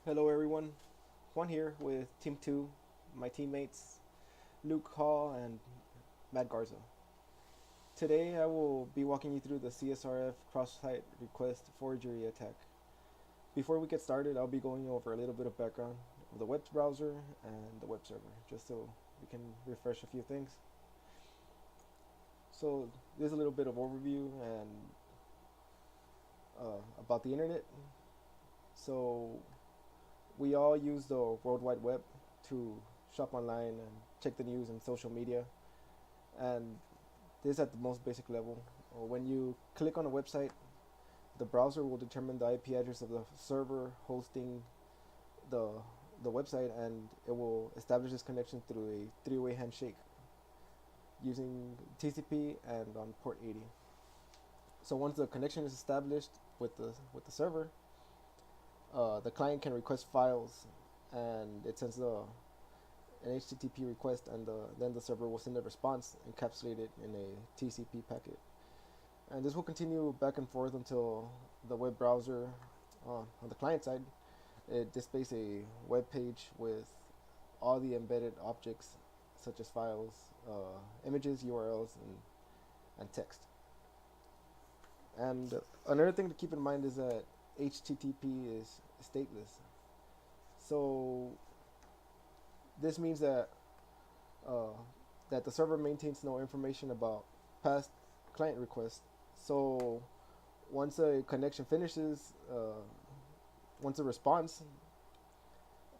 Hello everyone, Juan here with Team 2, my teammates Luke Hall and Matt Garza. Today I will be walking you through the CSRF cross-site request forgery attack. Before we get started, I'll be going over a little bit of background of the web browser and the web server, just so we can refresh a few things. So there's a little bit of overview and about the internet. So we all use the World Wide Web to shop online and check the news and social media. And this at the most basic level. When you click on a website, the browser will determine the IP address of the server hosting the the website, and it will establish this connection through a three-way handshake using TCP and on port 80. So once the connection is established with the server, the client can request files, and it sends an HTTP request, and then the server will send a response encapsulated in a TCP packet. And this will continue back and forth until the web browser on the client side it displays a web page with all the embedded objects such as files, images, URLs, and text. And another thing to keep in mind is that HTTP is stateless. So this means uh, that the server maintains no information about past client requests. So once a connection finishes, once a response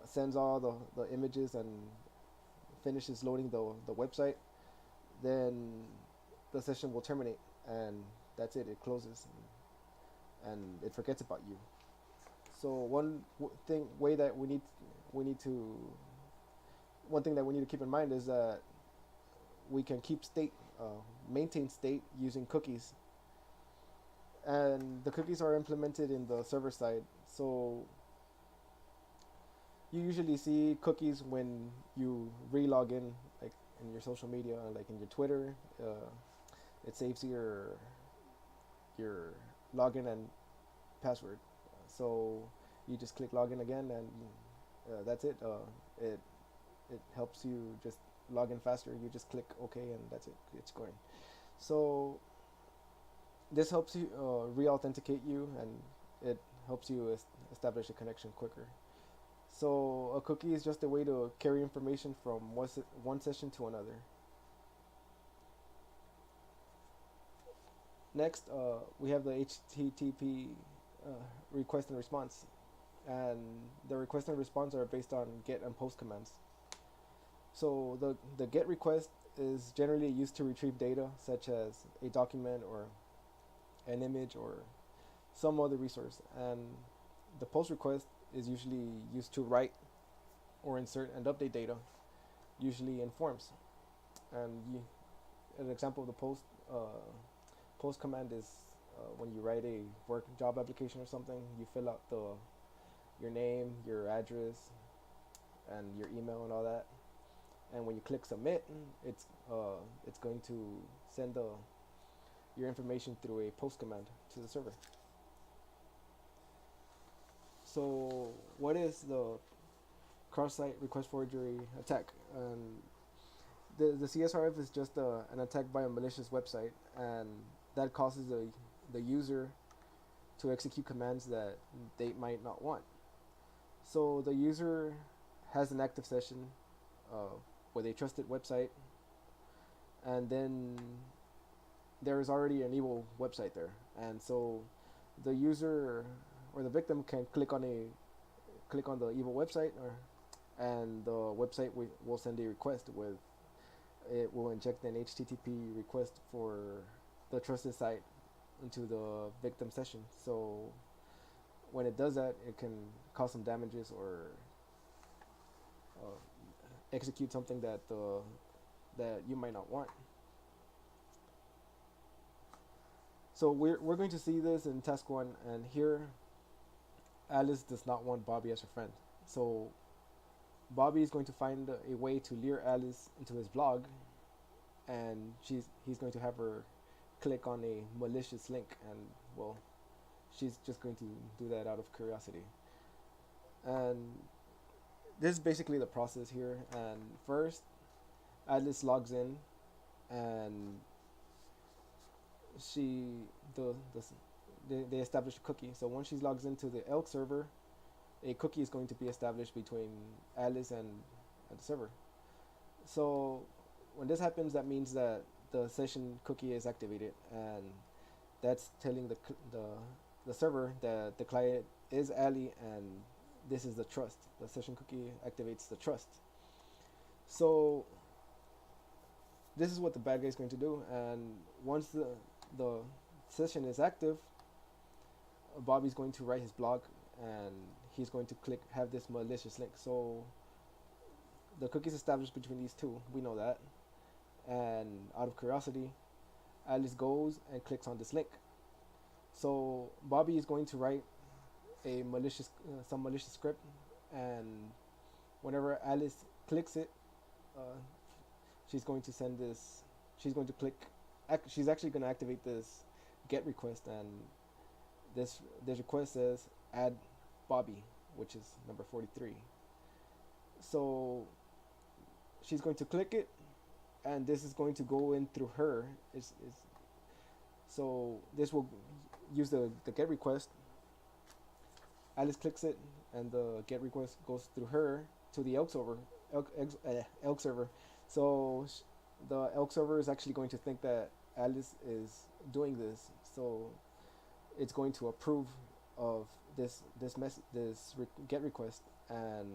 sends all the images and finishes loading the website, then the session will terminate, and that's it. It closes, and it forgets about you. So thing way that we need to one thing that we need to keep in mind is that we can keep maintain state using cookies, and the cookies are implemented in the server side. So you usually see cookies when you re-log in, like in your social media, like in your Twitter. It saves your login and password. So you just click login again, and that's it. It helps you just log in faster. You just click OK, and that's it. It's going. So this helps you re-authenticate you, and it helps you establish a connection quicker. So a cookie is just a way to carry information from one session to another. Next, we have the HTTP request and response, and the request and response are based on get and post commands. So the get request is generally used to retrieve data such as a document or an image or some other resource, and the post request is usually used to write or insert and update data, usually in forms. And an example of the post command is when you write a work job application or something, you fill out your name, your address, and your email and all that. And when you click submit, it's going to send your information through a post command to the server. So what is the cross-site request forgery attack? The CSRF is just an attack by a malicious website, and that causes the user to execute commands that they might not want. So the user has an active session uh, with a trusted website, and then there is already an evil website there, and so the user or the victim can click on the evil website, and the website will send a request with it will inject an HTTP request for the trusted site into the victim session. So when it does that, it can cause some damages or uh, execute something that you might not want. So we're going to see this in task one, and here Alice does not want Bobby as her friend. So Bobby is going to find a way to lure Alice into his blog, and he's going to have her click on a malicious link, and well, she's just going to do that out of curiosity. And this is basically the process here. And first, Alice logs in, and she the they establish a cookie. So once she logs into the elk server, a cookie is going to be established between Alice and the server. So when this happens, that means that the session cookie is activated, and that's telling the the server that the client is Ali, and this is the trust. The session cookie activates the trust. So this is what the bad guy is going to do, and once the session is active, Bobby's going to write his blog, and he's going to click have this malicious link. So the cookie is established between these two. We know that, and out of curiosity, Alice goes and clicks on this link. So Bobby is going to write a malicious some malicious script, and whenever Alice clicks it, uh, she's going to send this. She's going to click. She's actually going to activate this get request, and this request says add Bobby, which is number 43. So she's going to click it, and this is going to go in through her. So this will use the get request. Alice clicks it, and the get request goes through her to the elk server. So the elk server is actually going to think that Alice is doing this. So it's going to approve of this get request, and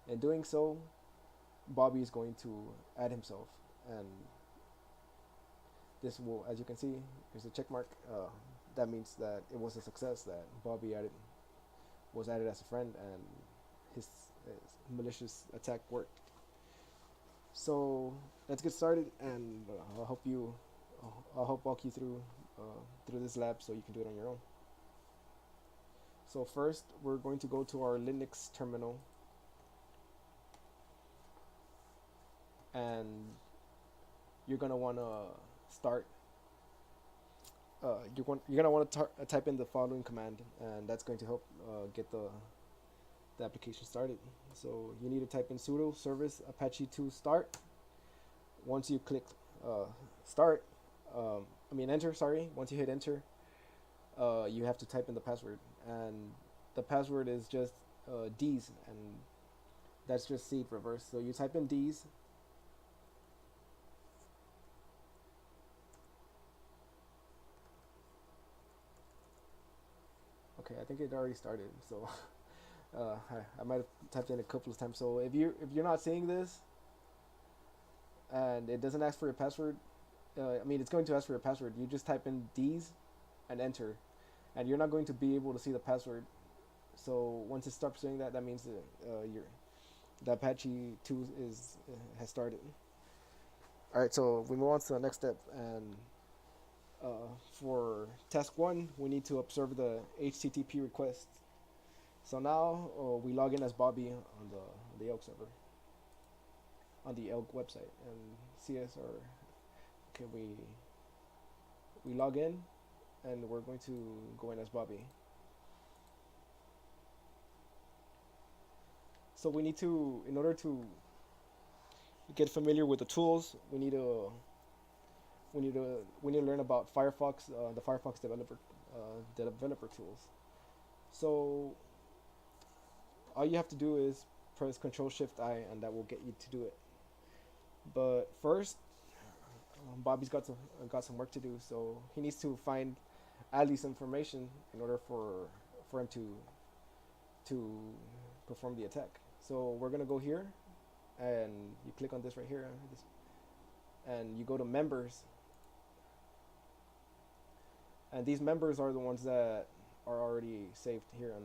in doing so, Bobby is going to add himself, and this will, as you can see, there's a check mark. That means that it was a success, that Bobby was added as a friend, and his malicious attack worked. So let's get started, and I'll walk you through this lab so you can do it on your own. So first, we're going to go to our Linux terminal, and you're gonna want to start. You're gonna want to type in the following command, and that's going to help get the application started. So you need to type in sudo service apache2 start. Once you click start, enter. Sorry. Once you hit enter, you have to type in the password, and the password is just D's, and that's just seed reverse. So you type in D's. Okay, I think it already started. So I might have typed in a couple of times. So if you're not seeing this, and it doesn't ask for your password, it's going to ask for your password. You just type in D's and enter, and you're not going to be able to see the password. So once it starts doing that, that means the Apache 2 has started. All right, so we move on to the next step, and for task 1, we need to observe the HTTP request. So now we log in as Bobby on the Elk server, on the Elk website, and CSRF. Okay, we log in, and we're going to go in as Bobby. So we need to, in order to get familiar with the tools, we need to learn about Firefox, the Firefox developer tools. So all you have to do is press Control-Shift-I, and that will get you to do it. But first, Bobby's got some work to do. So he needs to find Ali's information in order for him to perform the attack. So we're gonna go here, and you click on this right here, and you go to members, and these members are the ones that are already saved here on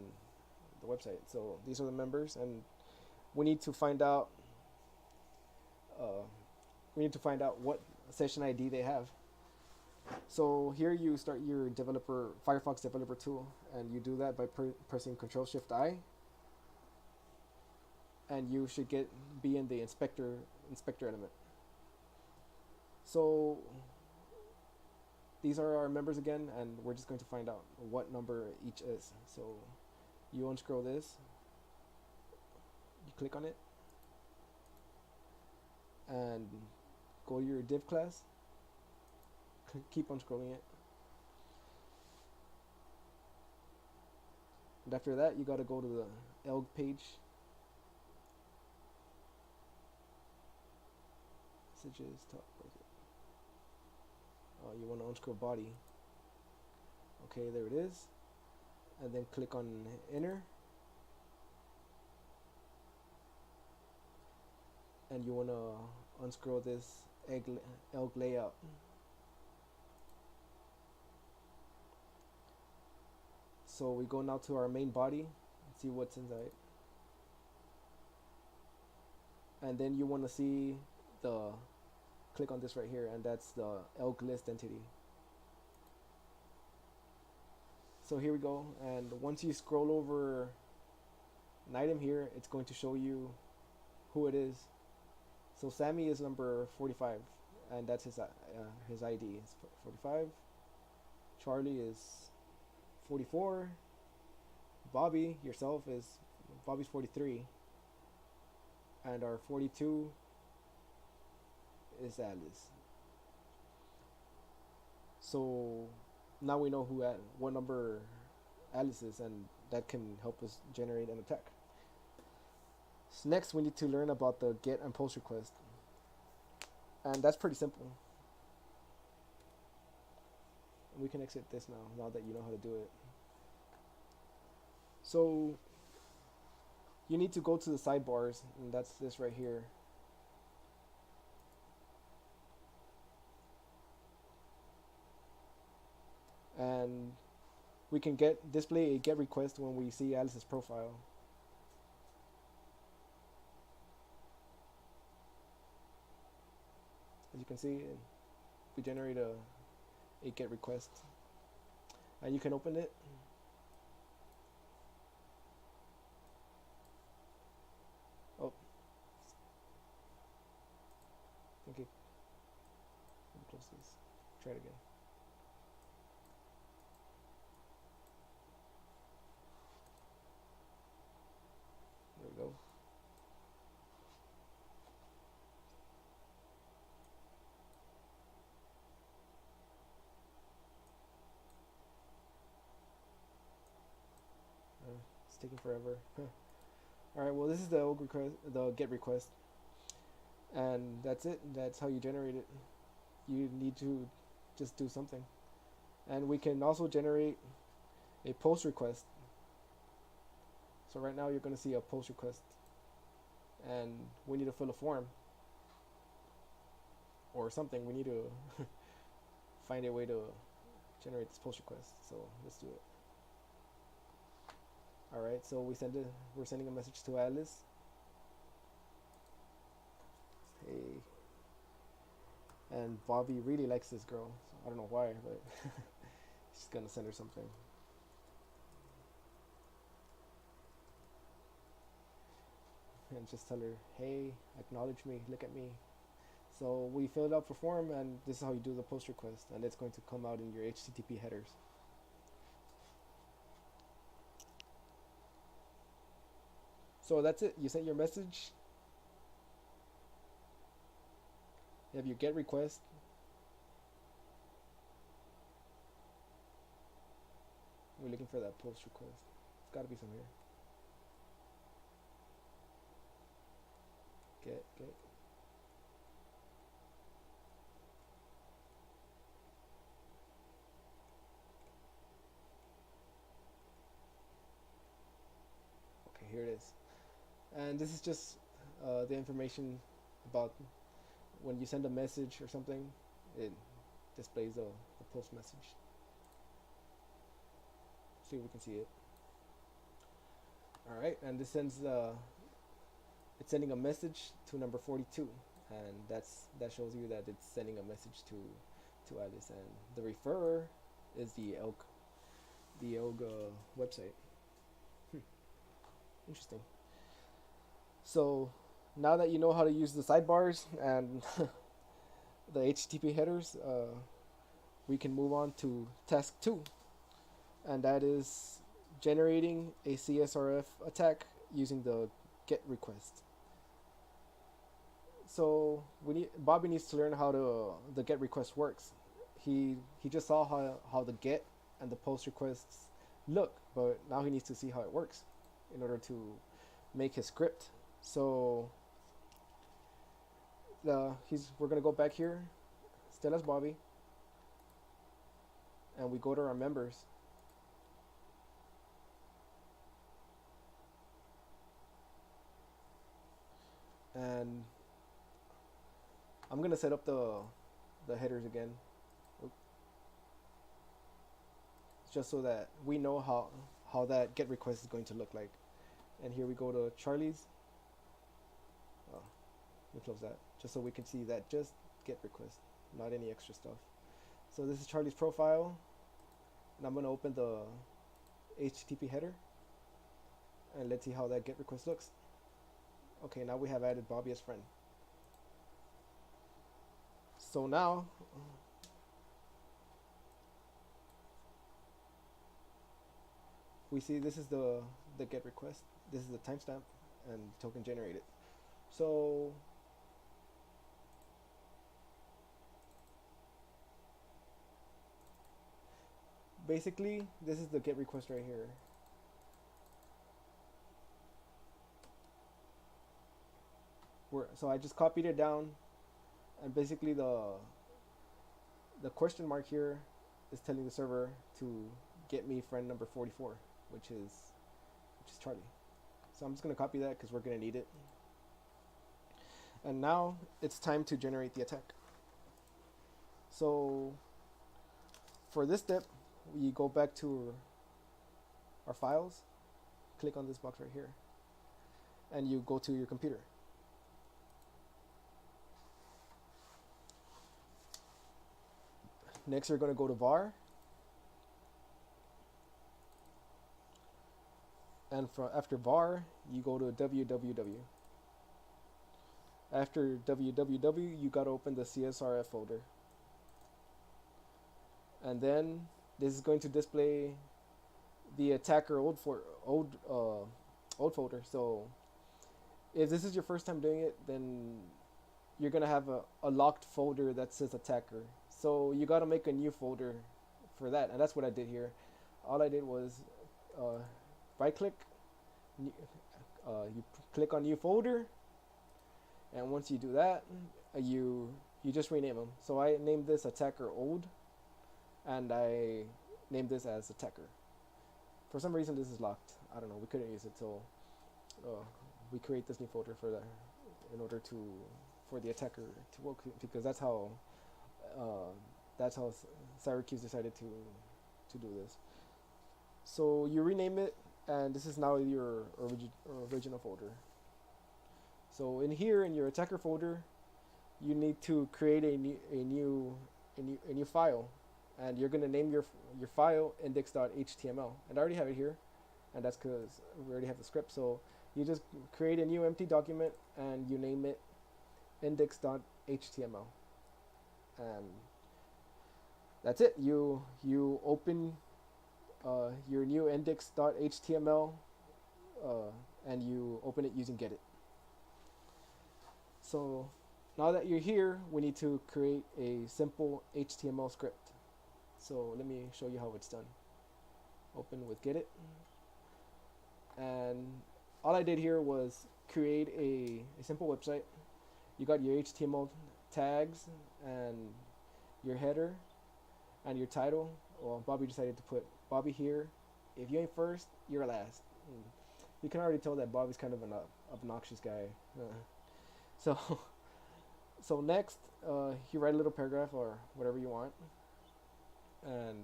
the website. So these are the members, and we need to find out what session ID they have. So here you start your Firefox developer tool, and you do that by pressing Control-Shift-I, and you should be in the inspector element. So these are our members again, and we're just going to find out what number each is. So you unscroll this, click on it and go to your div class. Keep on scrolling it. And after that, you gotta go to the elg page. Messages, top, where is it? Oh, you want to unscroll body. Okay, there it is. And then click on inner. And you want to unscroll this elg layout. So we go now to our main body and see what's inside. And then you want to see click on this right here, and that's the elg list entity. So here we go, and once you scroll over an item here, it's going to show you who it is. So Sammy is number 45, and that's his ID is 45. Charlie is 44. Bobby, yourself, Bobby's 43. And our 42 is Alice. So now we know what number Alice is, and that can help us generate an attack. So next we need to learn about the get and post request, and that's pretty simple. We can exit this now that you know how to do it. So you need to go to the sidebars, and that's this right here. And we can display a get request when we see Alice's profile. As you can see, we generate a get request, and you can open it. Oh, okay. Close this. Try it again. There we go. It's taking forever. Alright, well this is the get request. And that's it. That's how you generate it. You need to just do something. And we can also generate a post request. So right now you're going to see a post request, and we need to fill a form or something. We need to find a way to generate this post request. So let's do it. Alright, so we're sending a message to Alice. Hey. And Bobby really likes this girl. So I don't know why, but she's gonna send her something. And just tell her, hey, acknowledge me, look at me. So we filled out the form, and this is how you do the post request, and it's going to come out in your HTTP headers. So that's it. You sent your message. You have your get request. We're looking for that post request. It's got to be somewhere. Get. Okay, here it is. And this is just the information about when you send a message or something, it displays the post message. See if we can see it. Alright, and this sends it's sending a message to number 42, and that shows you that it's sending a message to Alice, and the referrer is the elg website. Interesting. So now that you know how to use the sidebars and the HTTP headers, we can move on to task 2, and that is generating a CSRF attack using the get request. So Bobby needs to learn how the get request works. He just saw how the get and the post requests look, but now he needs to see how it works in order to make his script. So we're gonna go back here, still as Bobby, and we go to our members. And I'm gonna set up the headers again, just so that we know how that get request is going to look like. And here we go to Charlie's. Oh, let me close that, just so we can see that just get request, not any extra stuff. So this is Charlie's profile, and I'm gonna open the HTTP header, and let's see how that get request looks. Okay, now we have added Bobby as friend. So now we see this is the get request. This is the timestamp and token generated. So basically this is the get request right here. So I just copied it down, and basically the question mark here is telling the server to get me friend number 44, which is Charlie. So I'm just gonna copy that because we're gonna need it. And now it's time to generate the attack. So for this step, we go back to our files, click on this box right here, and you go to your computer. Next, you're going to go to var, and after var, you go to www. After www, you got to open the CSRF folder, and then this is going to display the attacker old folder. So if this is your first time doing it, then you're gonna have a locked folder that says attacker. So you gotta make a new folder for that, and that's what I did here. All I did was right click, you click on new folder, and once you do that, you just rename them. So I named this attacker old, and I named this as attacker. For some reason this is locked. I don't know, we couldn't use it, so we create this new folder for that in order for the attacker to work, because that's how Syracuse decided to do this. So you rename it, and this is now your original folder. So in here, in your attacker folder, you need to create a new file, and you're gonna name your file index.html. And I already have it here, and that's because we already have the script. So you just create a new empty document and you name it index.html, and that's it. You open your new index.html and you open it using gedit. So now that you're here, we need to create a simple HTML script. So let me show you how it's done. Open with gedit, and all I did here was create a simple website. You got your HTML tags and your header and your title. Well, Bobby decided to put Bobby here. If you ain't first, you're last. You can already tell that Bobby's kind of an obnoxious guy. So next, you write a little paragraph or whatever you want, and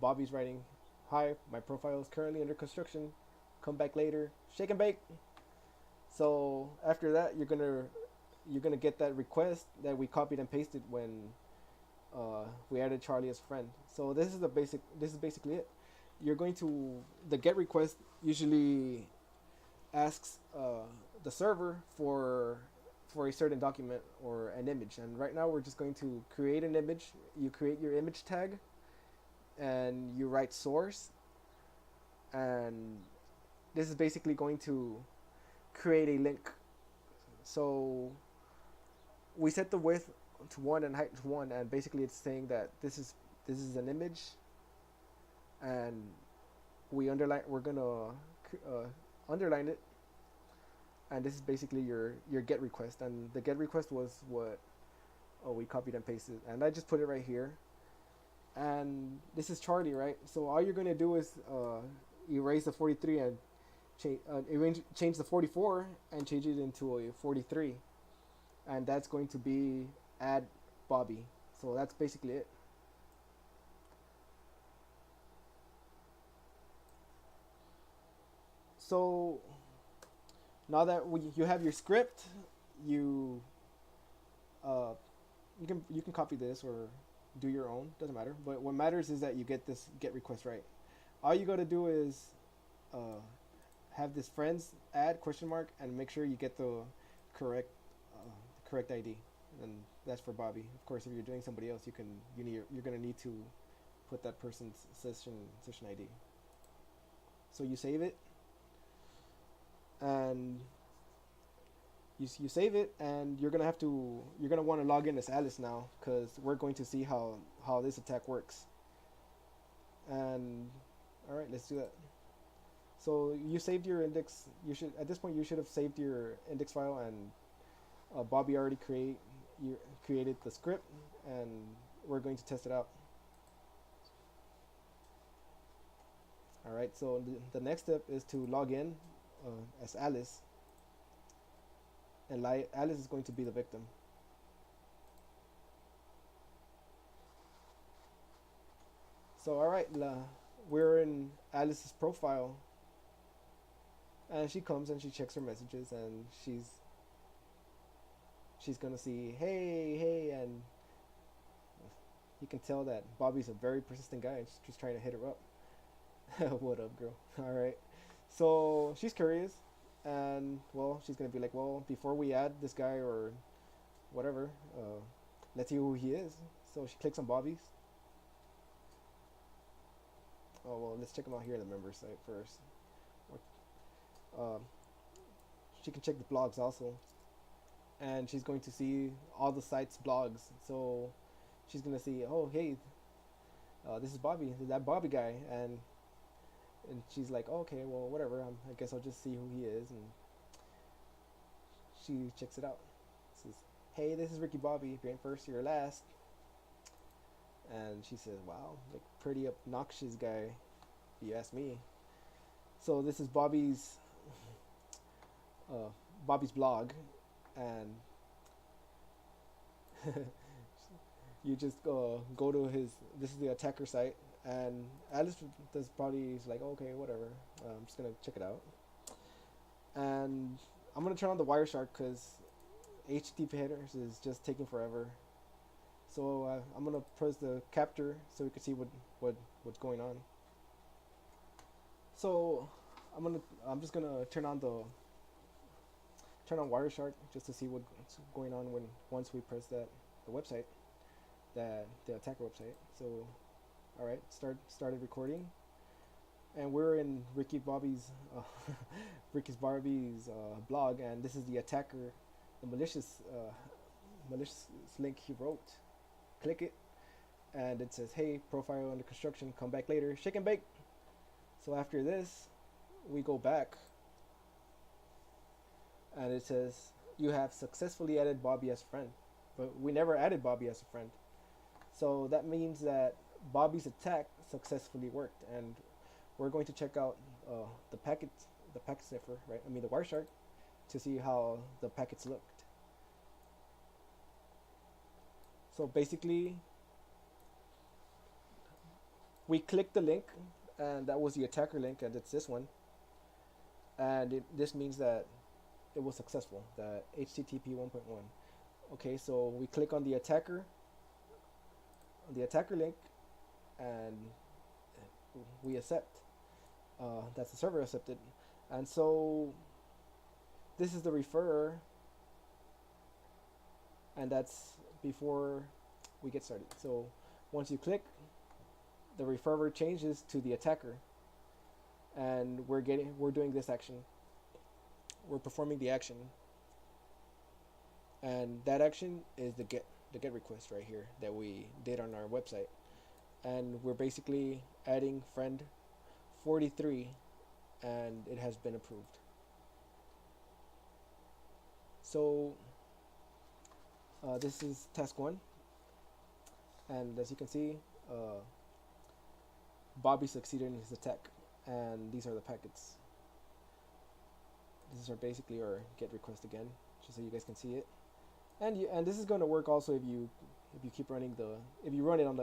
Bobby's writing, "Hi, my profile is currently under construction. Come back later. Shake and bake." So after that, you're gonna get that request that we copied and pasted when we added Charlie as friend. So this is basically it. You're going to, the get request usually asks the server for a certain document or an image, and right now we're just going to create an image. You create your image tag, and you write source, and this is basically going to create a link. So we set the width to 1 and height to 1, and basically it's saying that this is an image, and we're gonna underline it, and this is basically your get request, and the get request was what we copied and pasted, and I just put it right here. And this is Charlie, right? So all you're gonna do is erase the 43 and change the 44 and change it into a 43, and that's going to be add Bobby. So that's basically it. So now that you have your script, you uh, you can copy this or do your own. Doesn't matter. But what matters is that you get this get request right. All you got to do is uh, have this friends add question mark and make sure you get the correct correct ID, and that's for Bobby. Of course, if you're doing somebody else, you're gonna need to put that person's session ID. So you save it, and you save it, and you're gonna want to log in as Alice now, because we're going to see how this attack works. And all right, let's do that. So you saved your index. You should at this point you should have saved your index file, and Bobby already created the script, and we're going to test it out. All right. So the next step is to log in as Alice, and Alice is going to be the victim. So all right, we're in Alice's profile, and she comes and she checks her messages, and she's gonna see hey, and you can tell that Bobby's a very persistent guy, and she's just trying to hit her up. What up, girl? All right. So she's curious, and well, she's gonna be like, well, before we add this guy or whatever, let's see who he is. So she clicks on Bobby's. Oh well, let's check him out here in the members site first. Um, she can check the blogs also, and she's going to see all the site's blogs. So she's gonna see, oh hey, this is Bobby, that Bobby guy, and she's like, oh, okay, well whatever. I guess I'll just see who he is, and she checks it out. Says, hey, this is Ricky Bobby. If you ain't first, you're last. And she says, wow, like pretty obnoxious guy, if you ask me. So this is Bobby's blog, and you just go to his. This is the attacker site, and Alice does probably is like, okay, whatever. I'm just gonna check it out, and I'm gonna turn on the Wireshark because HTTP headers is just taking forever. So I'm gonna press the capture so we can see what's going on. So I'm just gonna turn on Wireshark just to see what's going on once we press the website, the attacker website. So all right, started recording, and we're in Ricky Bobby's blog, and this is the attacker, the malicious link he wrote. Click it, and it says, hey, profile under construction, come back later, shake and bake. So after this, we go back, and it says, you have successfully added Bobby as a friend. But we never added Bobby as a friend. So that means that Bobby's attack successfully worked, and we're going to check out the packet sniffer, right? I mean the Wireshark, to see how the packets looked. So basically, we clicked the link, and that was the attacker link, and it's this one. And this means that it was successful, that HTTP 1.1. Okay, so we click on the attacker link, and we accept. That's the server accepted. And so this is the referrer, and that's before we get started. So once you click, the referrer changes to the attacker, and we're doing this action. we're performing the action, and that action is the get request right here that we did on our website, and we're basically adding friend 43, and it has been approved. So this is task one, and as you can see, uh, Bobby succeeded in his attack, and these are the packets. This is basically our get request again, just so you guys can see it. And this is going to work also if you keep running if you run it on the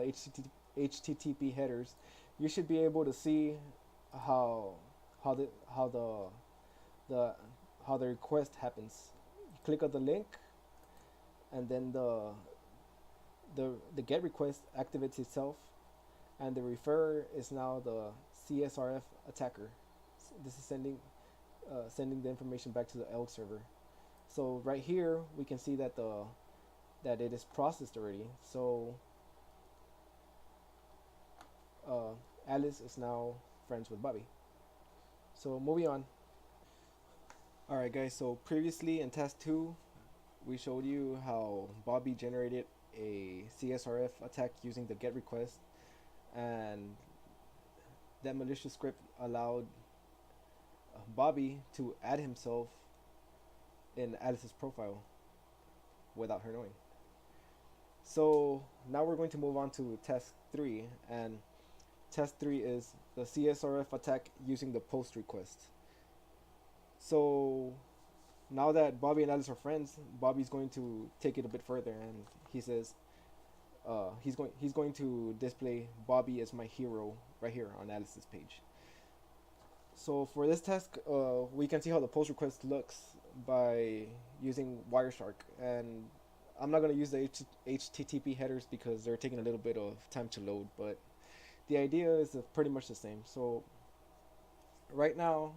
HTTP headers, you should be able to see how how the how the how the request happens. You click on the link, and then the get request activates itself, and the referrer is now the CSRF attacker. This is sending the information back to the Elk server. So right here we can see that it is processed already. So Alice is now friends with Bobby. So moving on. Alright guys, so previously in task 2 we showed you how Bobby generated a CSRF attack using the get request, and that malicious script allowed Bobby to add himself in Alice's profile without her knowing. So now we're going to move on to task 3, and task 3 is the CSRF attack using the post request. So now that Bobby and Alice are friends, Bobby's going to take it a bit further, and he says he's going to display Bobby as my hero right here on Alice's page. So for this task, we can see how the post request looks by using Wireshark, and I'm not going to use the HTTP headers because they're taking a little bit of time to load, but the idea is pretty much the same. So right now,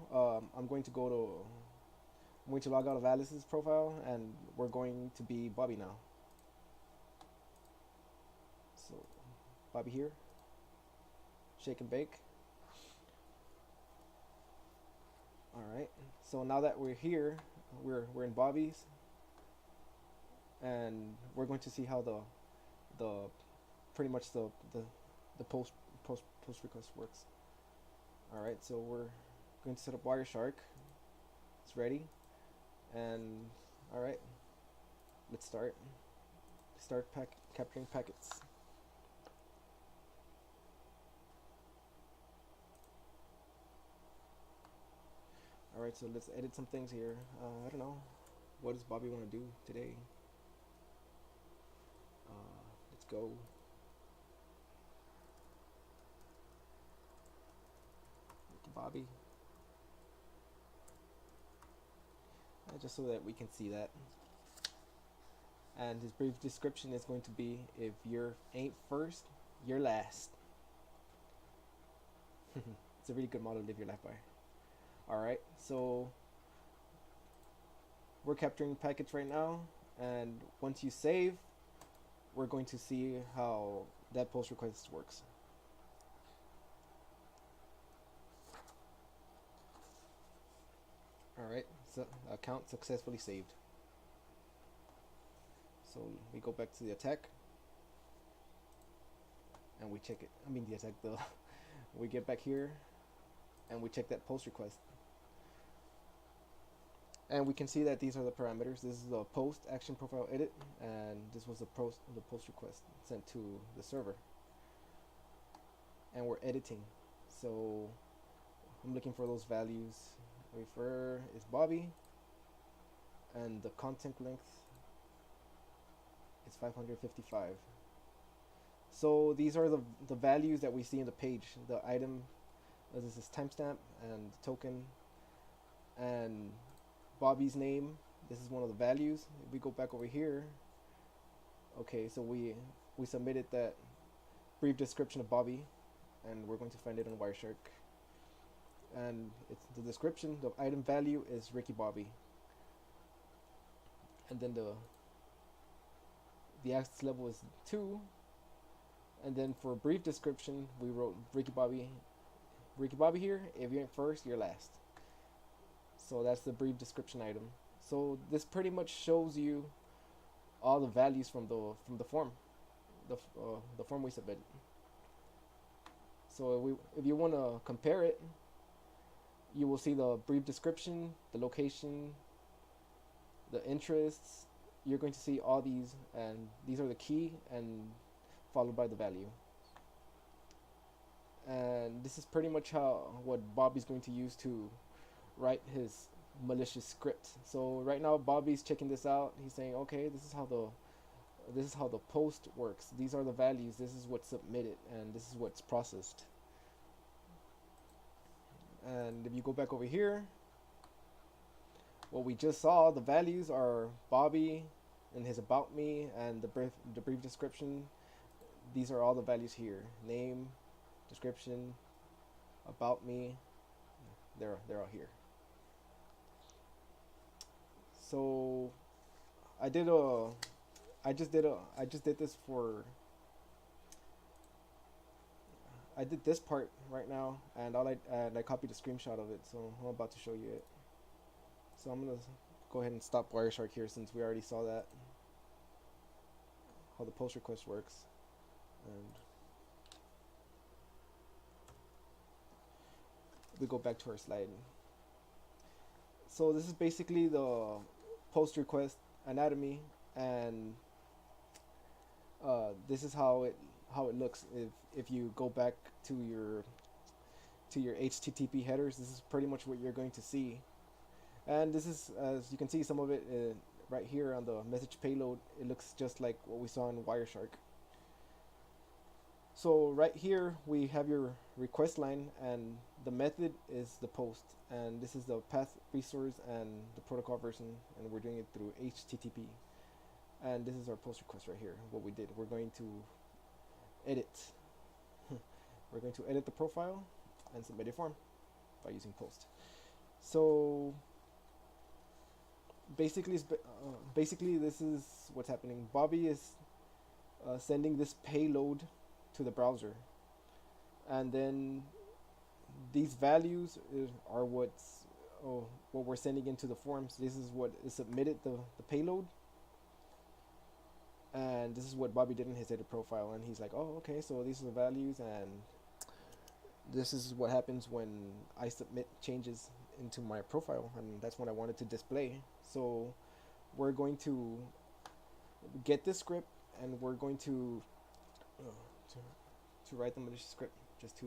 I'm going to log out of Alice's profile, and we're going to be Bobby now. So Bobby here, shake and bake. Alright, so now that we're here, we're in Bobby's, and we're going to see how the pretty much the post request works. Alright, so we're going to set up Wireshark. It's ready, and alright, let's start capturing packets. Alright, so let's edit some things here. I don't know, what does Bobby want to do today? Let's go. Bobby. Just so that we can see that. And his brief description is going to be, if you ain't first, you're last. It's a really good motto to live your life by. Alright, so we're capturing packets right now, and once you save, we're going to see how that post request works. Alright, so account successfully saved. So we go back to the attack, and we check it. The attack, we get back here, and we check that post request. And we can see that these are the parameters. This is the post action profile edit, and this was the post request sent to the server. And we're editing. So I'm looking for those values. Refer is Bobby, and the content length is 555. So these are the values that we see in the page. The item, this is timestamp and token, and Bobby's name. This is one of the values. If we go back over here, okay, so we submitted that brief description of Bobby, and we're going to find it on Wireshark. And it's the description, the item value is Ricky Bobby, and then the access level is 2, and then for a brief description we wrote Ricky Bobby here, if you ain't first, you're last. So that's the brief description item. So this pretty much shows you all the values from the form, the form we submitted. So if you want to compare it, you will see the brief description, the location, the interests. You're going to see all these, and these are the key, and followed by the value. And this is pretty much what Bobby's going to use to write his malicious script. So right now Bobby's checking this out. He's saying, okay, this is how the post works. These are the values. This is what's submitted, and this is what's processed. And if you go back over here, what we just saw, the values are Bobby and his about me and the brief description. These are all the values here: name, description, about me. They're all here. So I just did this part right now, and I copied a screenshot of it, so I'm about to show you it. So I'm gonna go ahead and stop Wireshark here, since we already saw that, how the post request works. And we go back to our slide. So this is basically the post request anatomy, and this is how it looks if you go back to your HTTP headers. This is pretty much what you're going to see, and this is, as you can see, some of it right here on the message payload. It looks just like what we saw in Wireshark. So right here we have your request line, and the method is the post, and this is the path resource and the protocol version, and we're doing it through HTTP. And this is our post request right here. What we did, we're going to edit we're going to edit the profile and submit a form by using post. So basically this is what's happening. Bobby is sending this payload to the browser, and then these values are what we're sending into the forms. This is what is submitted, the payload, and this is what Bobby did in his edit profile. And he's like, oh, okay, so these are the values, and this is what happens when I submit changes into my profile, and that's what I wanted to display. So we're going to get this script, and we're going to write the malicious script just to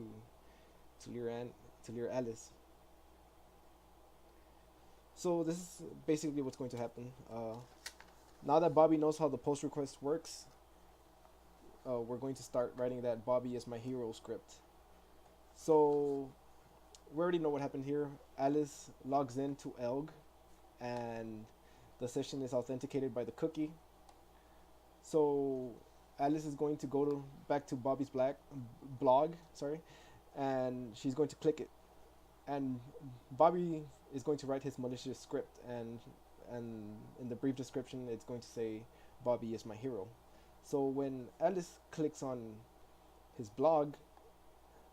lure Alice. So this is basically what's going to happen. Now that Bobby knows how the post request works, we're going to start writing that Bobby is my hero script. So we already know what happened here. Alice logs in to ELG, and the session is authenticated by the cookie. So Alice is going to go back to Bobby's blog, and she's going to click it, and Bobby is going to write his malicious script, and in the brief description it's going to say Bobby is my hero. So when Alice clicks on his blog,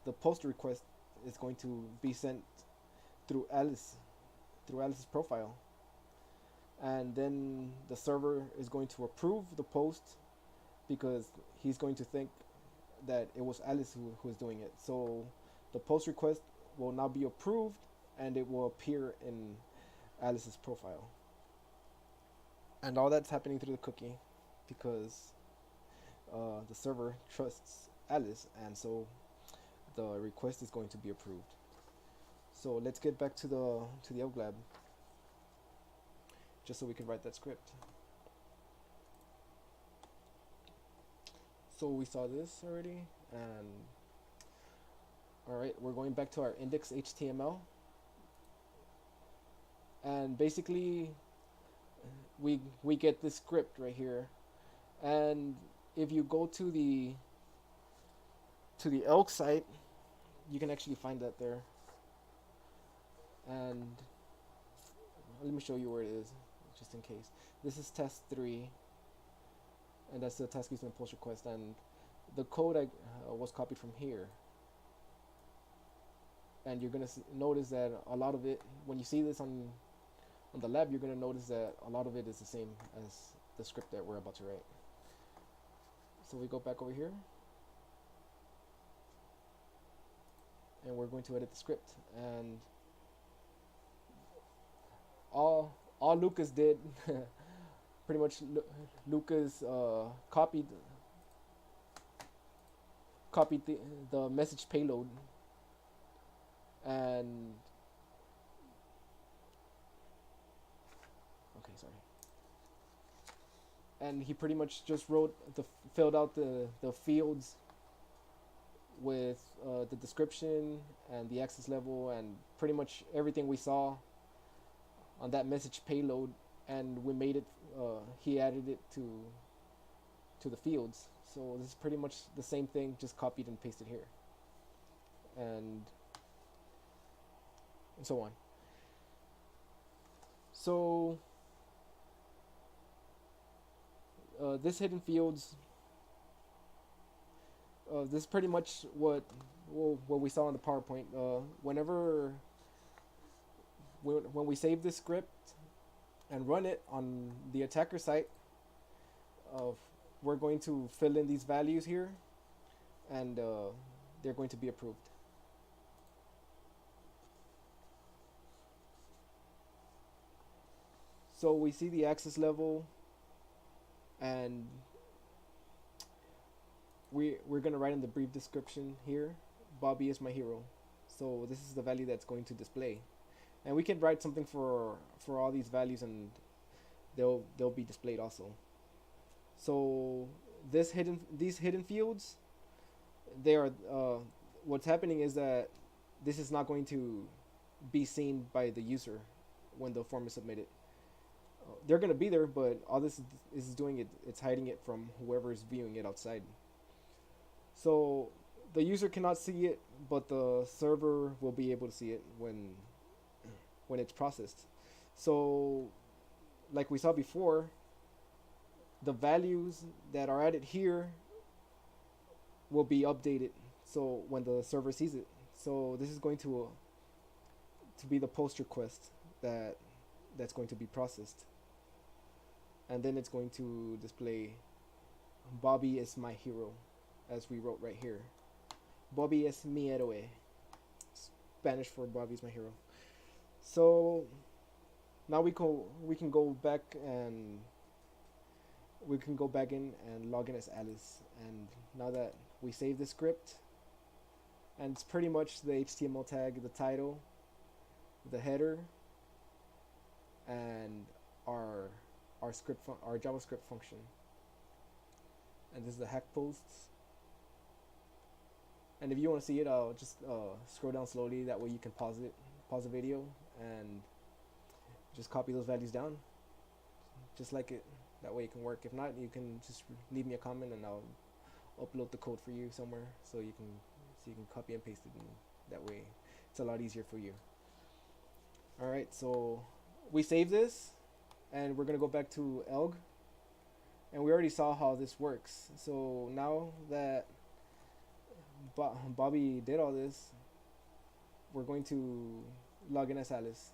the post request is going to be sent through Alice's profile, and then the server is going to approve the post, because he's going to think that it was Alice who is doing it. So the post request will now be approved, and it will appear in Alice's profile. And all that's happening through the cookie, because the server trusts Alice, and so the request is going to be approved. So let's get back to the ELG lab, just so we can write that script. So we saw this already, and alright, we're going back to our index HTML, and basically we get this script right here. And if you go to the ELG site, you can actually find that there. And let me show you where it is, just in case. This is test 3, and that's the task used in post request, and the code was copied from here. And you're gonna notice that a lot of it, when you see this on on the lab, you're going to notice that a lot of it is the same as the script that we're about to write. So we go back over here, and we're going to edit the script. And all Lucas did, pretty much, Lucas copied the message payload, and okay, sorry. And he pretty much just filled out the fields with the description and the access level and pretty much everything we saw on that message payload, and we made it. He added it to the fields. So this is pretty much the same thing, just copied and pasted here, and so on. So this hidden fields, this is pretty much what we saw in the PowerPoint. Whenever when we save this script and run it on the attacker site, we're going to fill in these values here, and they're going to be approved. So we see the access level, and we're going to write in the brief description here, Bobby is my hero. So this is the value that's going to display. And we can write something for all these values, and they'll be displayed also. So these hidden fields, they are what's happening is that this is not going to be seen by the user when the form is submitted. They're going to be there, but all this is doing it's hiding it from whoever is viewing it outside. So the user cannot see it, but the server will be able to see it when it's processed. So like we saw before, the values that are added here will be updated so when the server sees it. So this is going to be the post request that's going to be processed, and then it's going to display Bobby is my hero, as we wrote right here. Bobby es mi héroe, Spanish for Bobby is my hero. So now we can go back in and log in as Alice. And now that we save the script, and it's pretty much the HTML tag, the title, the header, and our JavaScript function. And this is the hack posts. And if you want to see it, I'll just scroll down slowly. That way you can pause the video, and just copy those values down, just like it. That way it can work. If not, you can just leave me a comment, and I'll upload the code for you somewhere so you can copy and paste it, and that way it's a lot easier for you. Alright, so we save this, and we're gonna go back to ELG, and we already saw how this works. So now that Bobby did all this, we're going to log in as Alice.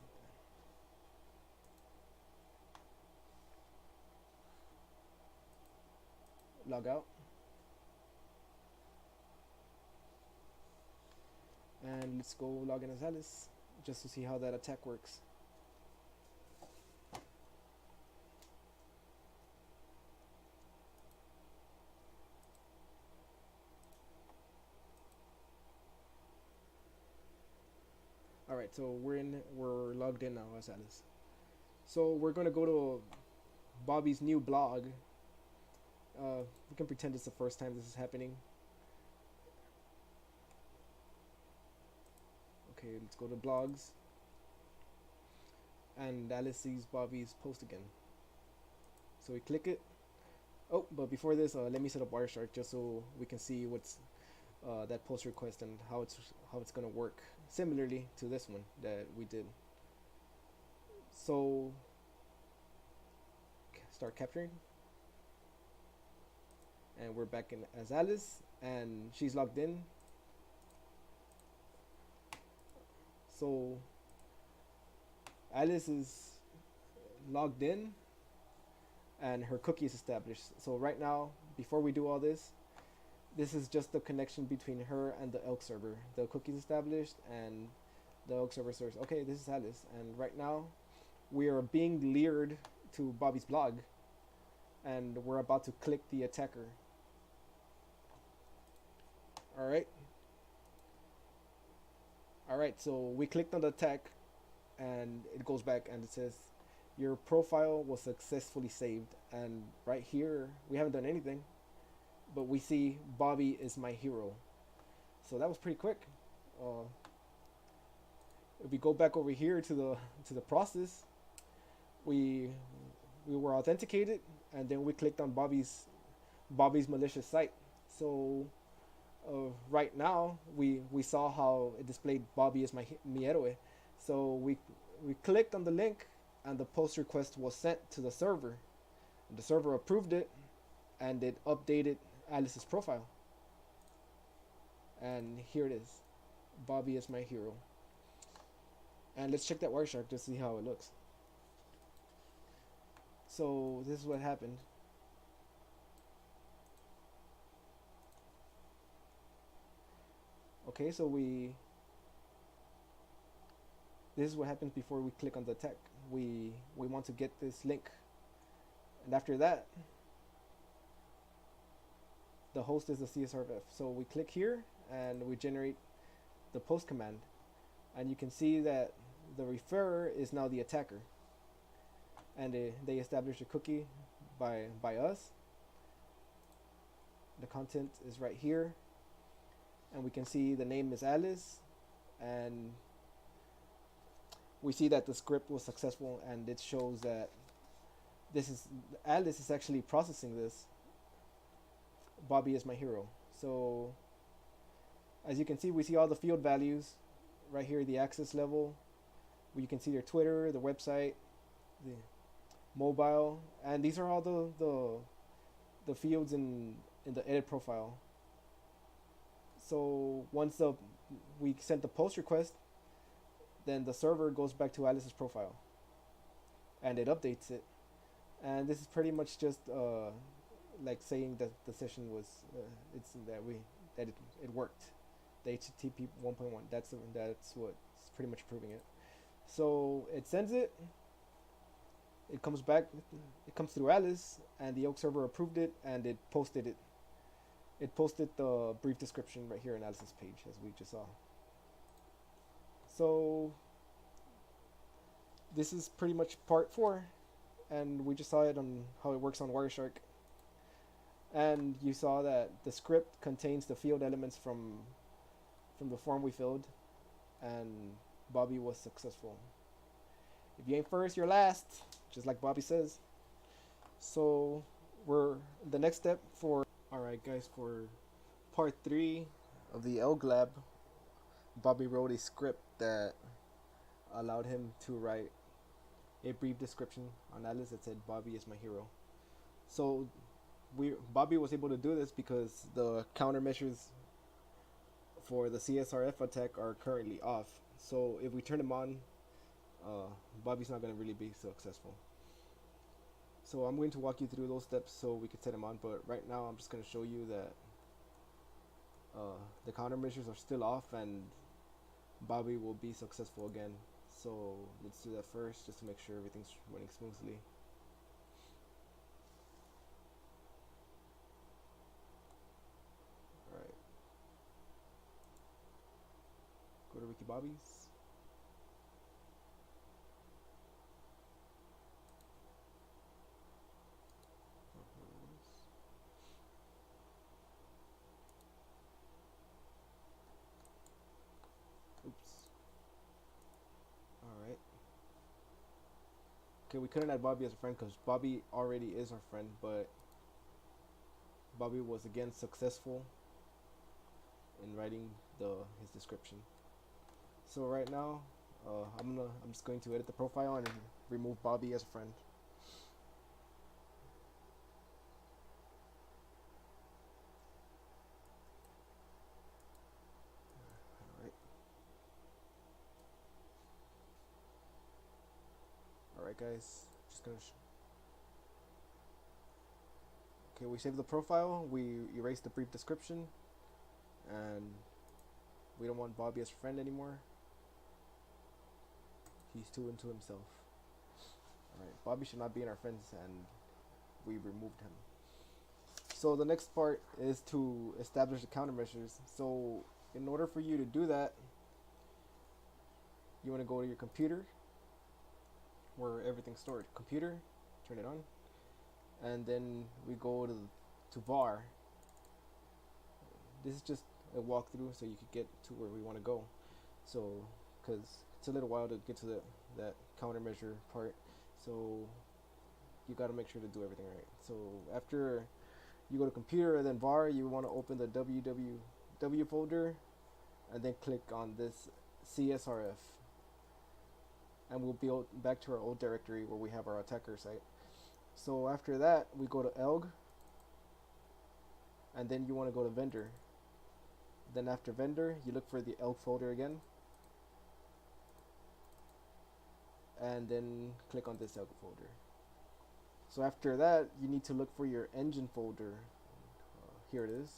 Log out, and let's go log in as Alice just to see how that attack works. Alright, so we're logged in now as Alice. So we're gonna go to Bobby's new blog. We can pretend it's the first time this is happening. Okay, let's go to blogs, and Alice sees Bobby's post again. So we click it. Oh, but before this, let me set up Wireshark just so we can see what's that post request and how it's gonna work similarly to this one that we did. So start capturing, and we're back in as Alice, and she's logged in. So Alice is logged in and her cookie is established. So right now, before we do all this, this is just the connection between her and the Elk server. The cookie is established and the Elk server says, okay, this is Alice. And right now, we are being lured to Bobby's blog and we're about to click the attacker. Alright. Alright, so we clicked on the attack and it goes back and it says your profile was successfully saved. And right here, we haven't done anything, but we see Bobby is my hero. So that was pretty quick. If we go back over here to the process, we were authenticated and then we clicked on Bobby's malicious site. So right now we saw how it displayed Bobby as mi héroe. So we clicked on the link and the post request was sent to the server. The server approved it and it updated Alice's profile. And here it is. Bobby is my hero. And let's check that Wireshark to see how it looks. So this is what happened. Okay, so this is what happens before we click on the attack. We want to get this link, and after that, the host is the CSRF. So we click here and we generate the post command, and you can see that the referrer is now the attacker, and they establish a cookie by us. The content is right here, and we can see the name is Alice, and we see that the script was successful, and it shows that Alice is actually processing this. Bobby is my hero. So as you can see, we see all the field values right here, the access level, where you can see their Twitter, the website, the mobile, and these are all the fields in the edit profile. So once we sent the post request, then the server goes back to Alice's profile and it updates it. And this is pretty much just like saying that the session was it worked. The HTTP 1.1. That's what's pretty much proving it. So it sends it. It comes back. It comes through Alice, and the Oak server approved it, and it posted it. It posted the brief description right here on Alice's page, as we just saw. So this is pretty much part 4, and we just saw it on how it works on Wireshark. And you saw that the script contains the field elements from the form we filled, and Bobby was successful. If you ain't first, you're last, just like Bobby says. So we're the next step for. Alright guys, for part 3 of the Elg Lab, Bobby wrote a script that allowed him to write a brief description on Alice that said Bobby is my hero. So Bobby was able to do this because the countermeasures for the CSRF attack are currently off. So if we turn them on, Bobby's not going to really be successful. So I'm going to walk you through those steps so we can set them on, but right now I'm just going to show you that the countermeasures are still off and Bobby will be successful again. So let's do that first just to make sure everything's running smoothly. Alright. Go to Ricky Bobby's. Okay, we couldn't add Bobby as a friend because Bobby already is our friend, but Bobby was again successful in writing his description. So right now, I'm just going to edit the profile and remove Bobby as a friend. Alright guys, just gonna. Okay, we save the profile. We erase the brief description, and we don't want Bobby as a friend anymore. He's too into himself. Alright, Bobby should not be in our friends, and we removed him. So the next part is to establish the countermeasures. So in order for you to do that, you want to go to your computer, where everything's stored. Computer, turn it on, and then we go to var. This is just a walkthrough, so you could get to where we want to go. So, because it's a little while to get to that countermeasure part, so you got to make sure to do everything right. So after you go to computer and then var, you want to open the www folder, and then click on this CSRF, and we'll be back to our old directory where we have our attacker site. So after that, we go to elg, and then you want to go to vendor. Then after vendor, you look for the elg folder again, and then click on this elg folder. So after that, you need to look for your engine folder. Here it is.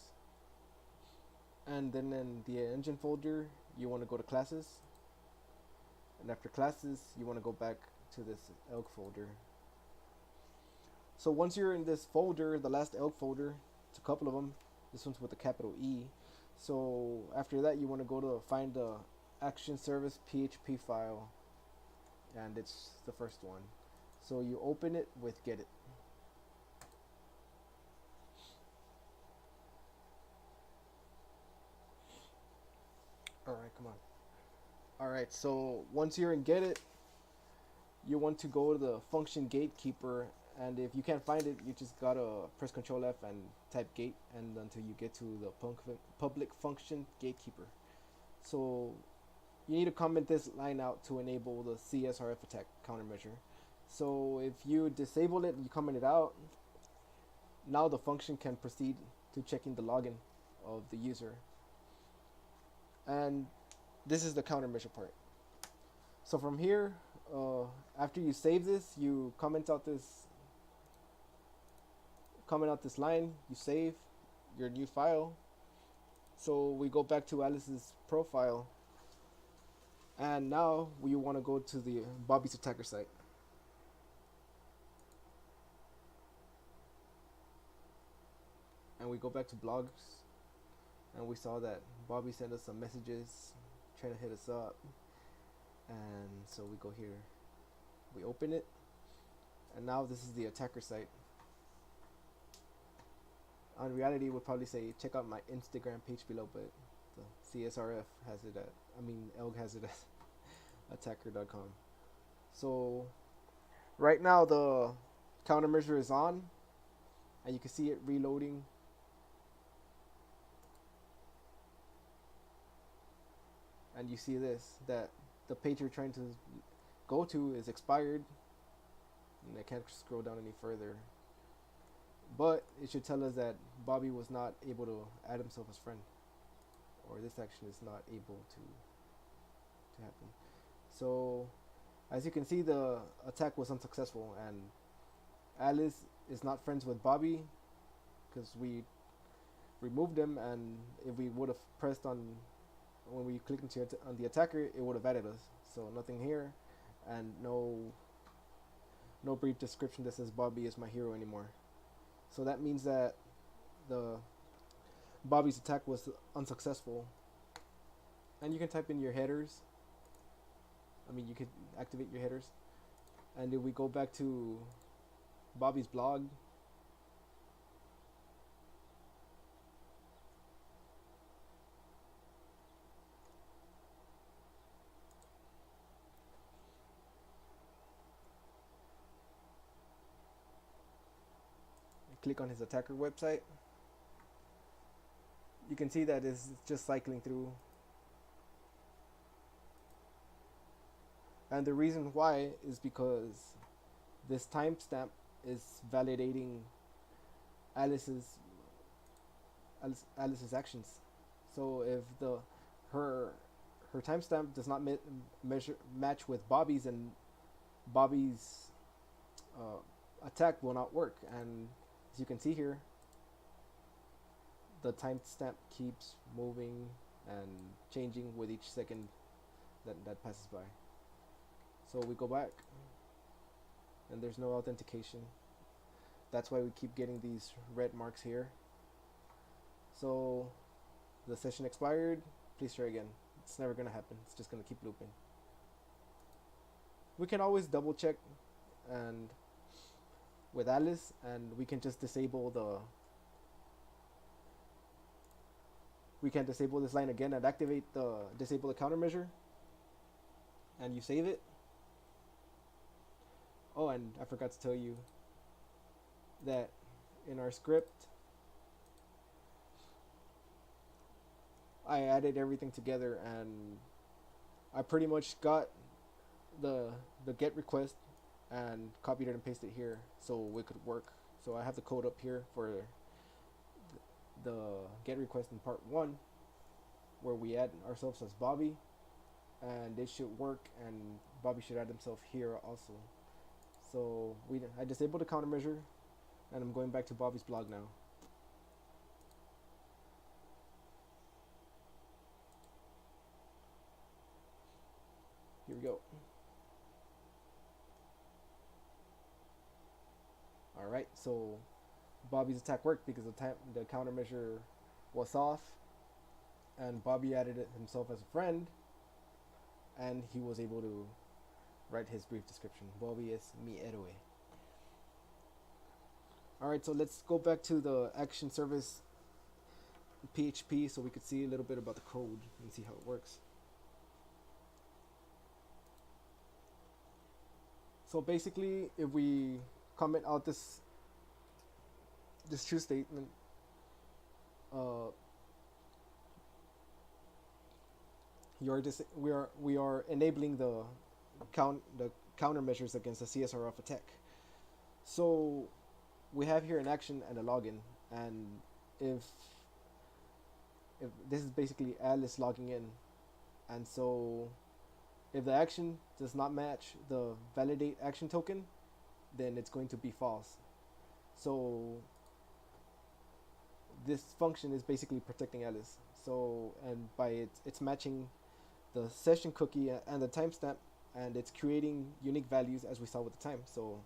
And then in the engine folder, you want to go to classes. And after classes, you want to go back to this elg folder. So once you're in this folder, the last elg folder, it's a couple of them. This one's with a capital E. So after that, you want to go to find the action service PHP file, and it's the first one. So you open it with get it. Alright, come on. Alright, so once you're in get it, you want to go to the function gatekeeper, and if you can't find it, you just gotta press Control F and type gate, and until you get to the public function gatekeeper. So you need to comment this line out to enable the CSRF attack countermeasure. So if you disable it, you comment it out, now the function can proceed to checking the login of the user. And this is the countermeasure part. So from here, after you save this, you comment out this line, you save your new file. So we go back to Alice's profile, and now we want to go to the Bobby's attacker site. And we go back to blogs, and we saw that Bobby sent us some messages trying to hit us up, and so we go here, we open it, and now this is the attacker site. On reality, we'll probably say check out my Instagram page below, but the CSRF has it at, ELG has it at attacker.com. So right now the countermeasure is on, and you can see it reloading. And you see this, that the page you're trying to go to is expired, and I can't scroll down any further. But it should tell us that Bobby was not able to add himself as friend, or this action is not able to happen. So as you can see, the attack was unsuccessful, and Alice is not friends with Bobby because we removed him, and if we would have pressed on when we click on the attacker, it would have added us. So nothing here, and no brief description that says Bobby is my hero anymore. So that means that the Bobby's attack was unsuccessful. And you can type in your headers. You could activate your headers. And if we go back to Bobby's blog, click on his attacker website, you can see that it's just cycling through. And the reason why is because this timestamp is validating Alice's actions. So if her timestamp does not match with Bobby's, and Bobby's attack will not work. And as you can see here, the timestamp keeps moving and changing with each second that passes by. So we go back, and there's no authentication. That's why we keep getting these red marks here. So the session expired, please try again. It's never gonna happen, it's just gonna keep looping. We can always double check and with Alice, and we can just disable this line again and disable the countermeasure, and you save it. Oh, and I forgot to tell you that in our script I added everything together, and I pretty much got the get request and copied it and pasted it here so it could work. So I have the code up here for the get request in part 1, where we add ourselves as Bobby, and it should work, and Bobby should add himself here also. So I disabled the countermeasure, and I'm going back to Bobby's blog now. Here we go. Alright, so Bobby's attack worked because the countermeasure was off, and Bobby added it himself as a friend, and he was able to write his brief description. Bobby es mi héroe. Alright, so let's go back to the action service PHP so we could see a little bit about the code and see how it works. So basically, if we comment out this true statement, we are enabling the countermeasures against the CSRF attack. So we have here an action and a login, and if this is basically Alice logging in, and so if the action does not match the validate action token, then it's going to be false. So this function is basically protecting Alice. So, and by it's matching the session cookie and the timestamp, and it's creating unique values as we saw with the time. So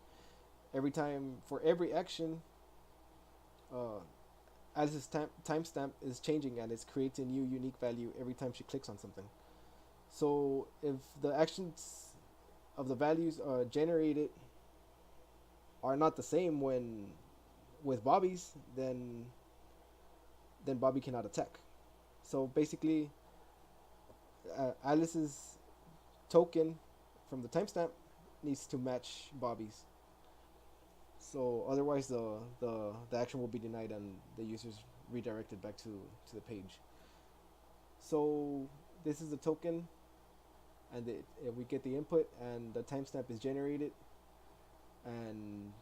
every time, for every action, Alice's timestamp is changing, and it's creating a new unique value every time she clicks on something. So if the actions of the values generated are not the same with Bobby's, then Bobby cannot attack. So basically, Alice's token from the timestamp needs to match Bobby's. So otherwise, the action will be denied, and the user's redirected back to the page. So this is the token, and we get the input, and the timestamp is generated, and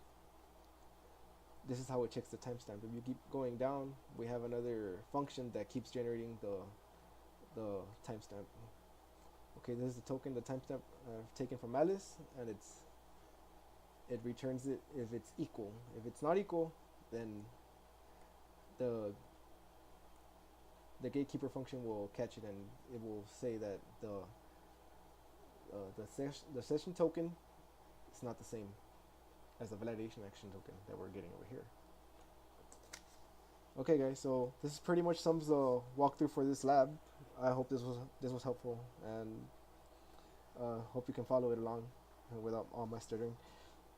this is how it checks the timestamp. If you keep going down, we have another function that keeps generating the timestamp. Okay, this is the token, the timestamp taken from Alice, and it returns it if it's equal. If it's not equal, then the gatekeeper function will catch it, and it will say that the session token is not the same as the validation action token that we're getting over here. Okay, guys, so this pretty much sums the walkthrough for this lab. I hope this was helpful, and hope you can follow it along without all my stuttering.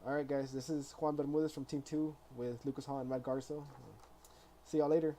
Alright, guys, this is Juan Bermudez from Team 2 with Lucas, Juan, and Matt Garza. See y'all later.